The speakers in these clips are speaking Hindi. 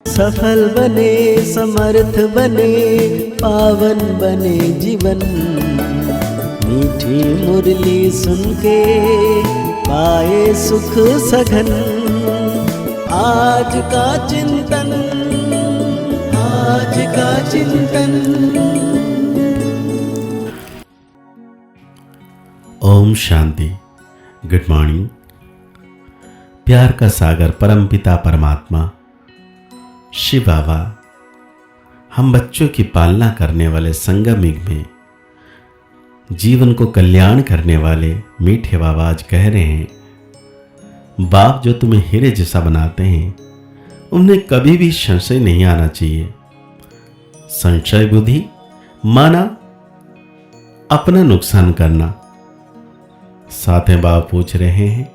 सफल बने, समर्थ बने, पावन बने जीवन। मीठी मुरली सुन के पाए सुख सघन। आज का चिंतन, आज का चिंतन। ओम शांति। Good morning. प्यार का सागर परमपिता परमात्मा शिव बाबा हम बच्चों की पालना करने वाले संगमिक में जीवन को कल्याण करने वाले मीठे बाबा आज कह रहे हैं, बाप जो तुम्हें हीरे जैसा बनाते हैं उन्हें कभी भी संशय नहीं आना चाहिए। संशय बुद्धि माना अपना नुकसान करना। साथ में बाबा पूछ रहे हैं,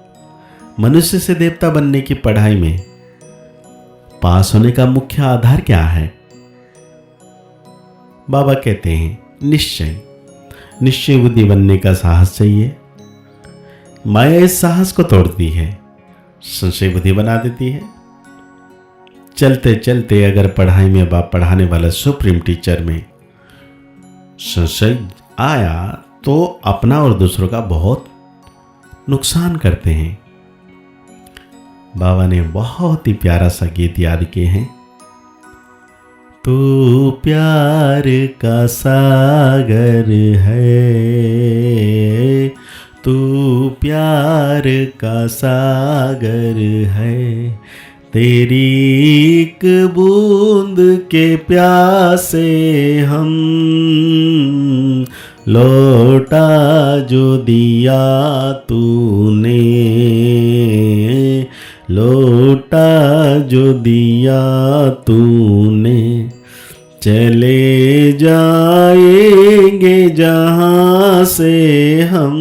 मनुष्य से देवता बनने की पढ़ाई में पास होने का मुख्य आधार क्या है? बाबा कहते हैं निश्चय। निश्चय बुद्धि बनने का साहस चाहिए। माया इस साहस को तोड़ती है, संशय बुद्धि बना देती है। चलते चलते अगर पढ़ाई में बाप पढ़ाने वाला सुप्रीम टीचर में संशय आया तो अपना और दूसरों का बहुत नुकसान करते हैं। बाबा ने बहुत ही प्यारा सा गीत याद किए हैं। तू प्यार का सागर है, तू प्यार का सागर है, तेरी एक बूंद के प्यासे हम, लौटा जो दिया तूने, लौटा जो दिया तूने, चले जाएंगे जहां से हम,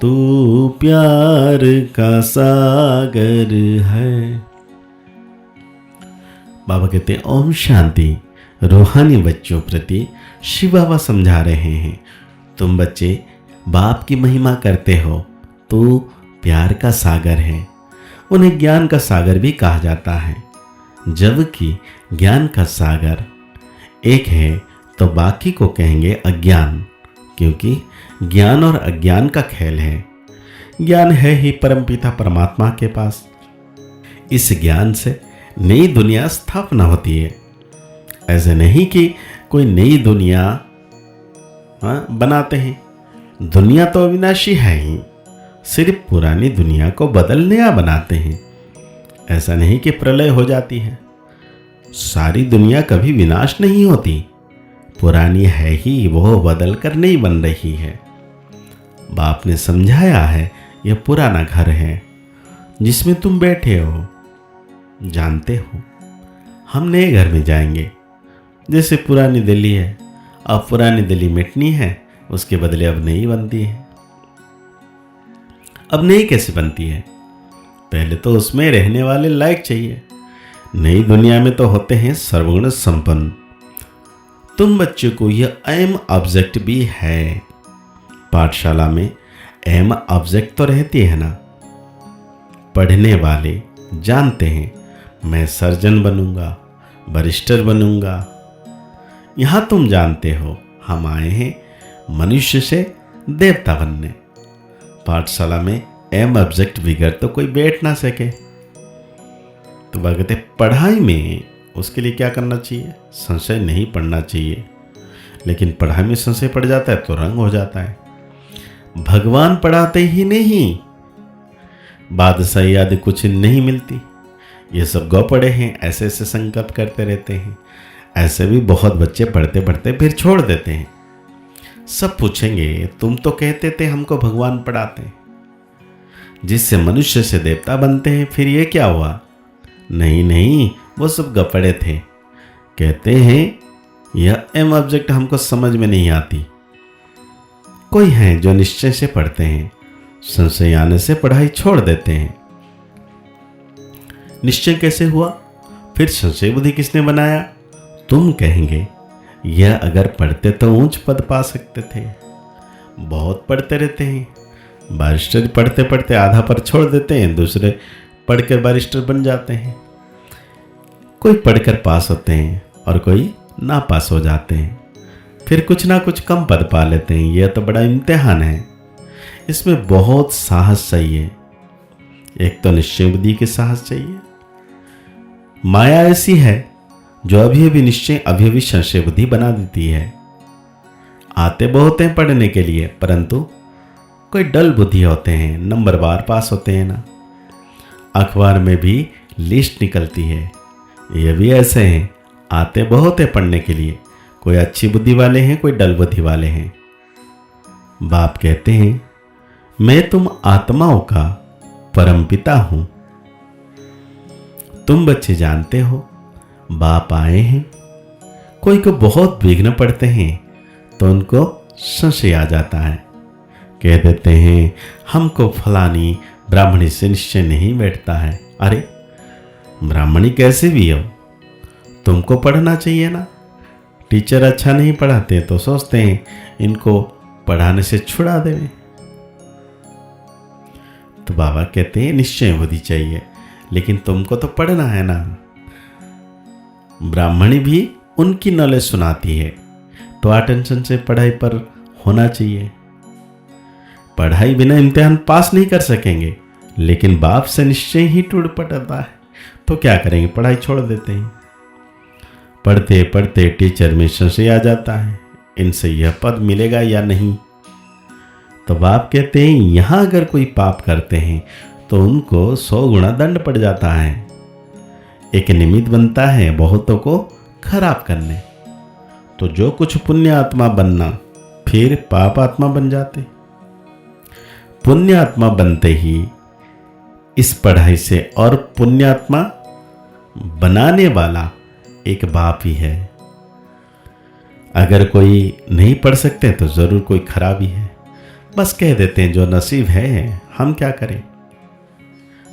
तू प्यार का सागर है। बाबा कहते हैं ओम शांति। रूहानी बच्चों प्रति शिव बाबा समझा रहे हैं, तुम बच्चे बाप की महिमा करते हो, तू प्यार का सागर है। उन्हें ज्ञान का सागर भी कहा जाता है, जबकि ज्ञान का सागर एक है तो बाकी को कहेंगे अज्ञान, क्योंकि ज्ञान और अज्ञान का खेल है। ज्ञान है ही परमपिता परमात्मा के पास। इस ज्ञान से नई दुनिया स्थापना होती है। ऐसे नहीं कि कोई नई दुनिया बनाते हैं। दुनिया तो अविनाशी है ही, सिर्फ पुरानी दुनिया को बदल नया बनाते हैं। ऐसा नहीं कि प्रलय हो जाती है। सारी दुनिया कभी विनाश नहीं होती, पुरानी है ही, वो बदल कर नई बन रही है। बाप ने समझाया है, यह पुराना घर है जिसमें तुम बैठे हो। जानते हो हम नए घर में जाएंगे। जैसे पुरानी दिल्ली है, अब पुरानी दिल्ली मिटनी है, उसके बदले अब नई बनती है। अब नई कैसे बनती है? पहले तो उसमें रहने वाले लायक चाहिए। नई दुनिया में तो होते हैं सर्वगुण संपन्न। तुम बच्चों को यह अहम ऑब्जेक्ट भी है। पाठशाला में अहम ऑब्जेक्ट तो रहती है ना। पढ़ने वाले जानते हैं मैं सर्जन बनूंगा, बैरिस्टर बनूंगा। यहां तुम जानते हो हम आए हैं मनुष्य से देवता बनने। पाठशाला में एम ऑब्जेक्ट बिगड़ तो कोई बैठ ना सके। तो कहते पढ़ाई में उसके लिए क्या करना चाहिए? संशय नहीं पढ़ना चाहिए। लेकिन पढ़ाई में संशय पड़ जाता है तो रंग हो जाता है। भगवान पढ़ाते ही नहीं, बादशाही आदि कुछ नहीं मिलती। ये सब गौ पड़े हैं, ऐसे ऐसे संकल्प करते रहते हैं। ऐसे भी बहुत बच्चे पढ़ते पढ़ते फिर छोड़ देते हैं। सब पूछेंगे तुम तो कहते थे हमको भगवान पढ़ाते, जिससे मनुष्य से देवता बनते हैं, फिर ये क्या हुआ? नहीं नहीं, वो सब गपड़े थे। कहते हैं यह एम ऑब्जेक्ट हमको समझ में नहीं आती। कोई है जो निश्चय से पढ़ते हैं, संशय आने से पढ़ाई छोड़ देते हैं। निश्चय कैसे हुआ? फिर संशय बुद्धि किसने बनाया? तुम कहेंगे यह अगर पढ़ते तो ऊंच पद पा सकते थे। बहुत पढ़ते रहते हैं, बैरिस्टर पढ़ते पढ़ते आधा पर छोड़ देते हैं, दूसरे पढ़कर बैरिस्टर बन जाते हैं। कोई पढ़कर पास होते हैं और कोई ना पास हो जाते हैं, फिर कुछ ना कुछ कम पद पा लेते हैं। यह तो बड़ा इम्तिहान है, इसमें बहुत साहस चाहिए। एक तो निश्चय बुद्धि के साहस चाहिए। माया ऐसी है जो अभी अभी निश्चय अभी अभी संशय बुद्धि बना देती है। आते बहुत हैं पढ़ने के लिए, परंतु कोई डल बुद्धि होते हैं, नंबर बार पास होते हैं ना। अखबार में भी लिस्ट निकलती है, ये भी ऐसे हैं, आते बहुत हैं पढ़ने के लिए, कोई अच्छी बुद्धि वाले हैं, कोई डल बुद्धि वाले हैं। बाप कहते हैं मैं तुम आत्माओं का परमपिता हूं। तुम बच्चे जानते हो बाप आए हैं। कोई को बहुत विघ्न पड़ते हैं तो उनको संशय आ जाता है, कह देते हैं हमको फलानी ब्राह्मणी से निश्चय नहीं बैठता है। अरे ब्राह्मणी कैसे भी हो, तुमको पढ़ना चाहिए ना। टीचर अच्छा नहीं पढ़ाते तो सोचते हैं इनको पढ़ाने से छुड़ा देवे। तो बाबा कहते हैं निश्चय बुद्धि चाहिए, लेकिन तुमको तो पढ़ना है ना। ब्राह्मणी भी उनकी नॉलेज सुनाती है, तो अटेंशन से पढ़ाई पर होना चाहिए। पढ़ाई बिना इम्तिहान पास नहीं कर सकेंगे, लेकिन बाप से निश्चय ही टूट पड़ता है, तो क्या करेंगे, पढ़ाई छोड़ देते हैं। पढ़ते पढ़ते टीचर में संशय आ जाता है, इनसे यह पद मिलेगा या नहीं। तो बाप कहते हैं यहां अगर कोई पाप करते हैं तो उनको 100 गुना दंड पड़ जाता है। एक निमित्त बनता है बहुतों को खराब करने। तो जो कुछ पुण्य आत्मा बनना, फिर पाप आत्मा बन जाते। पुण्य आत्मा बनते ही इस पढ़ाई से, और पुण्यात्मा बनाने वाला एक बाप ही है। अगर कोई नहीं पढ़ सकते तो जरूर कोई खराबी है, बस कह देते हैं जो नसीब है, हम क्या करें।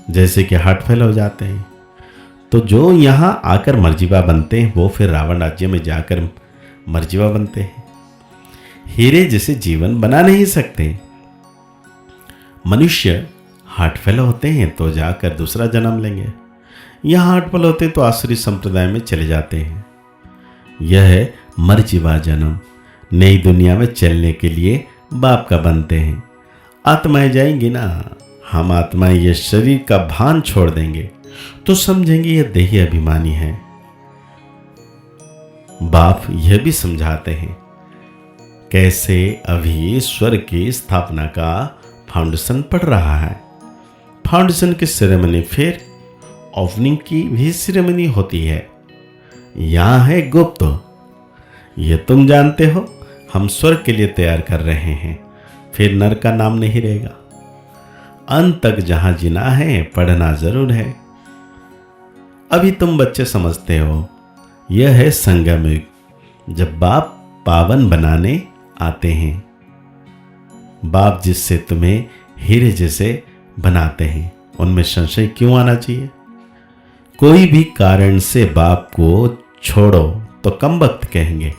जैसे कि हार्ट फेल हो जाते हैं, तो जो यहां आकर मर्जीवा बनते हैं वो फिर रावण राज्य में जाकर मर्जीवा बनते हैं। हीरे जैसे जीवन बना नहीं सकते। मनुष्य हार्ट फेल होते हैं तो जाकर दूसरा जन्म लेंगे, यहाँ हार्ट फेल होते तो आसुरी संप्रदाय में चले जाते हैं। यह है मर्जीवा जन्म। नई दुनिया में चलने के लिए बाप का बनते हैं। आत्माएं जाएंगी ना, हम आत्माएं ये शरीर का भान छोड़ देंगे तो समझेंगे यह देही अभिमानी है। बाप यह भी समझाते हैं कैसे अभी स्वर्ग की स्थापना का फाउंडेशन पड़ रहा है। फाउंडेशन की सेरेमनी, फिर ओपनिंग की भी सेरेमनी होती है। यहां है गुप्त, ये तुम जानते हो। हम स्वर्ग के लिए तैयार कर रहे हैं, फिर नर का नाम नहीं रहेगा। अंत तक जहां जीना है पढ़ना जरूर है। अभी तुम बच्चे समझते हो यह है संगम युग, जब बाप पावन बनाने आते हैं। बाप जिससे तुम्हें हीरे जैसे बनाते हैं, उनमें संशय क्यों आना चाहिए। कोई भी कारण से बाप को छोड़ो तो कम वक्त कहेंगे।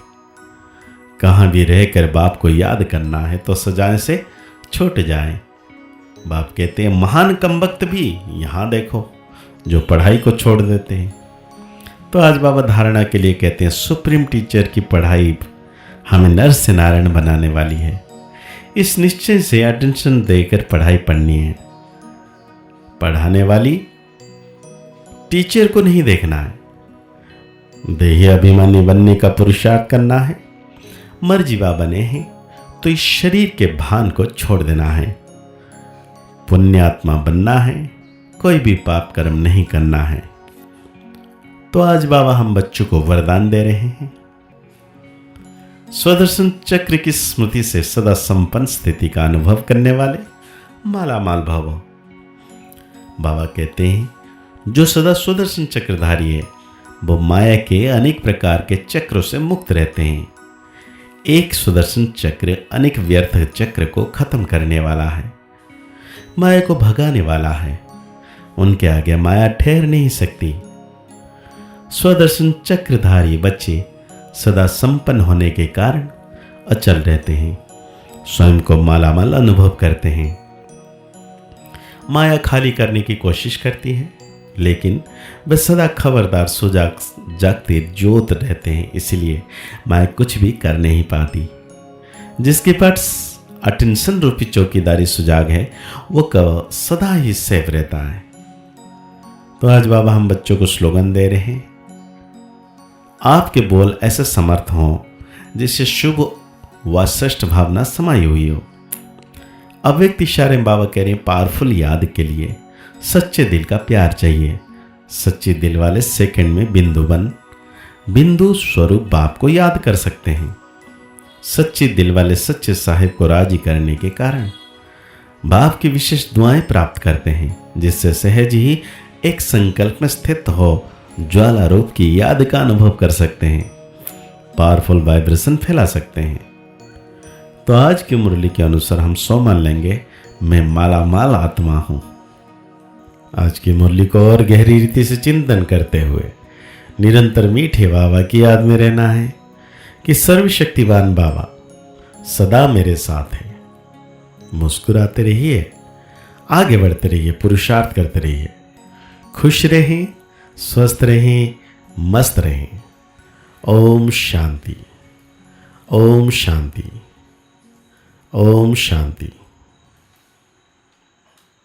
कहां भी रहकर बाप को याद करना है तो सजाए से छूट जाए। बाप कहते हैं महान कम वक्त भी यहां देखो जो पढ़ाई को छोड़ देते हैं। तो आज बाबा धारणा के लिए कहते हैं सुप्रीम टीचर की पढ़ाई हमें नर से नारायण बनाने वाली है। इस निश्चय से अटेंशन देकर पढ़ाई पढ़नी है। पढ़ाने वाली टीचर को नहीं देखना है, देही अभिमानी बनने का पुरुषार्थ करना है। मर्जीवा बने हैं तो इस शरीर के भान को छोड़ देना है। पुण्यात्मा बनना है, कोई भी पाप कर्म नहीं करना है। तो आज बाबा हम बच्चों को वरदान दे रहे हैं। स्वदर्शन चक्र की स्मृति से सदा संपन्न स्थिति का अनुभव करने वाले माला माल भव। बाबा कहते हैं जो सदा स्वदर्शन चक्रधारी है वो माया के अनेक प्रकार के चक्रों से मुक्त रहते हैं। एक सुदर्शन चक्र अनेक व्यर्थ चक्र को खत्म करने वाला है, माया को भगाने वाला है। उनके आगे माया ठहर नहीं सकती। स्वदर्शन चक्रधारी बच्चे सदा संपन्न होने के कारण अचल रहते हैं, स्वयं को मालामाल अनुभव करते हैं। माया खाली करने की कोशिश करती है, लेकिन वे सदा खबरदार सुजाग जागते जोत रहते हैं, इसलिए मैं कुछ भी कर नहीं पाती। जिसके पास अटेंशन रूपी चौकीदारी सुजाग है वो सदा ही सेफ रहता है। तो आज बाबा हम बच्चों को स्लोगन दे रहे हैं, आपके बोल ऐसे समर्थ हों जिससे शुभ व श्रेष्ठ भावना समाई हुई हो। अव्यक्त इशारे में बाबा कह रहे हैं, पावरफुल याद के लिए सच्चे दिल का प्यार चाहिए। सच्चे दिल वाले सेकंड में बिंदु स्वरूप बाप को याद कर सकते हैं। सच्चे दिल वाले सच्चे साहिब को राजी करने के कारण बाप की विशेष दुआएं प्राप्त करते हैं, जिससे सहज ही एक संकल्प में स्थित हो ज्वाला रूप की याद का अनुभव कर सकते हैं, पावरफुल वाइब्रेशन फैला सकते हैं। तो आज की मुरली के अनुसार हम सो मान लेंगे, मैं माला माल आत्मा हूं। आज की मुरली को और गहरी रीति से चिंतन करते हुए निरंतर मीठे बाबा की याद में रहना है कि सर्वशक्तिवान बाबा सदा मेरे साथ है। मुस्कुराते रहिए, आगे बढ़ते रहिए, पुरुषार्थ करते रहिए, खुश रहें, स्वस्थ रहें, मस्त रहें। ओम शांति, ओम शांति, ओम शांति।